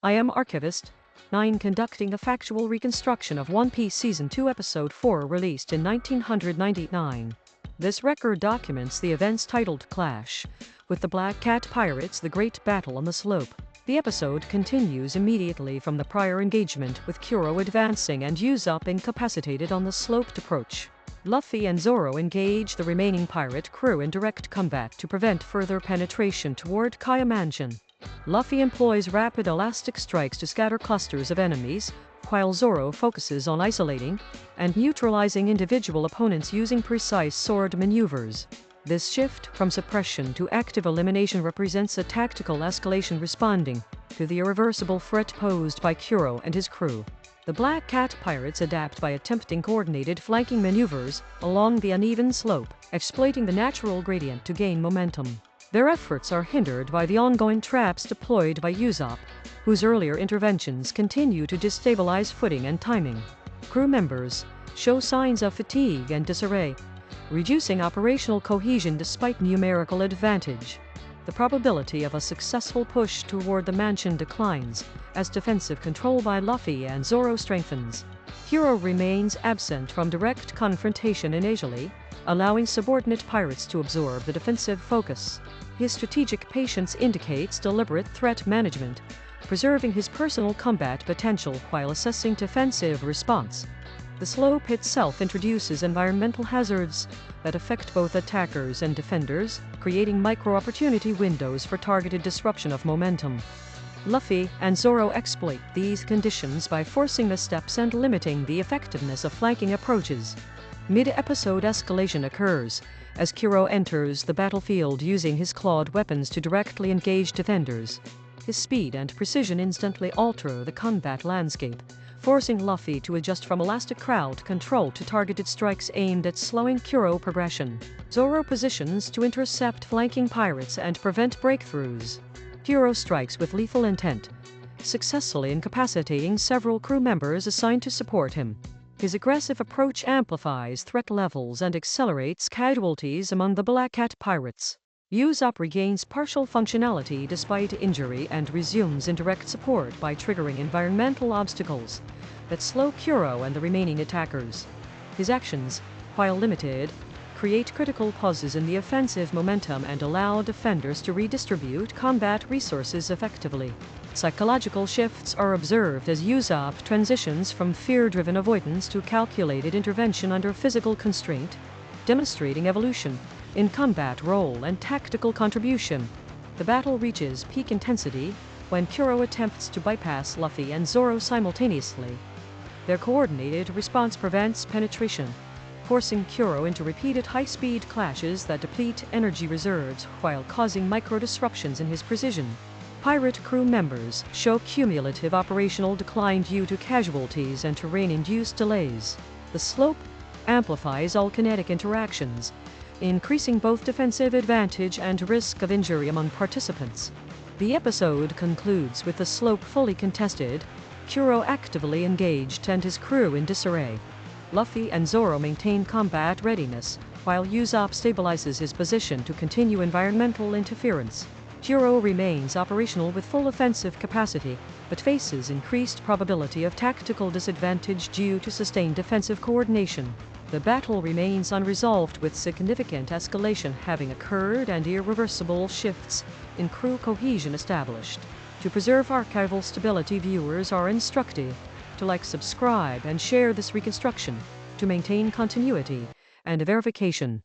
I am Archivist 9 conducting a factual reconstruction of One Piece Season 2 Episode 4 released in 1999. This record documents the events titled Clash, with the Black Cat Pirates the Great Battle on the Slope. The episode continues immediately from the prior engagement with Kuro advancing and Usopp incapacitated on the sloped approach. Luffy and Zoro engage the remaining pirate crew in direct combat to prevent further penetration toward Kaya Mansion. Luffy employs rapid elastic strikes to scatter clusters of enemies, while Zoro focuses on isolating and neutralizing individual opponents using precise sword maneuvers. This shift from suppression to active elimination represents a tactical escalation responding to the irreversible threat posed by Kuro and his crew. The Black Cat Pirates adapt by attempting coordinated flanking maneuvers along the uneven slope, exploiting the natural gradient to gain momentum. Their efforts are hindered by the ongoing traps deployed by Usopp, whose earlier interventions continue to destabilize footing and timing. Crew members show signs of fatigue and disarray, reducing operational cohesion despite numerical advantage. The probability of a successful push toward the mansion declines, as defensive control by Luffy and Zoro strengthens. Kuro remains absent from direct confrontation initially, allowing subordinate pirates to absorb the defensive focus. His strategic patience indicates deliberate threat management, preserving his personal combat potential while assessing defensive response. The slope itself introduces environmental hazards that affect both attackers and defenders, creating micro-opportunity windows for targeted disruption of momentum. Luffy and Zoro exploit these conditions by forcing missteps and limiting the effectiveness of flanking approaches. Mid-episode escalation occurs as Kuro enters the battlefield using his clawed weapons to directly engage defenders. His speed and precision instantly alter the combat landscape, forcing Luffy to adjust from elastic crowd control to targeted strikes aimed at slowing Kuro progression. Zoro positions to intercept flanking pirates and prevent breakthroughs. Kuro strikes with lethal intent, successfully incapacitating several crew members assigned to support him. His aggressive approach amplifies threat levels and accelerates casualties among the Black Cat Pirates. Usopp regains partial functionality despite injury and resumes indirect support by triggering environmental obstacles that slow Kuro and the remaining attackers. His actions, while limited, create critical pauses in the offensive momentum and allow defenders to redistribute combat resources effectively. Psychological shifts are observed as Usopp transitions from fear-driven avoidance to calculated intervention under physical constraint, demonstrating evolution in combat role and tactical contribution. The battle reaches peak intensity when Kuro attempts to bypass Luffy and Zoro simultaneously. Their coordinated response prevents penetration, forcing Kuro into repeated high-speed clashes that deplete energy reserves while causing micro-disruptions in his precision. Pirate crew members show cumulative operational decline due to casualties and terrain-induced delays. The slope amplifies all kinetic interactions, increasing both defensive advantage and risk of injury among participants. The episode concludes with the slope fully contested, Kuro actively engaged and his crew in disarray. Luffy and Zoro maintain combat readiness, while Usopp stabilizes his position to continue environmental interference. Kuro remains operational with full offensive capacity, but faces increased probability of tactical disadvantage due to sustained defensive coordination. The battle remains unresolved with significant escalation having occurred and irreversible shifts in crew cohesion established. To preserve archival stability, viewers are instructed to like, subscribe, and share this reconstruction to maintain continuity and verification.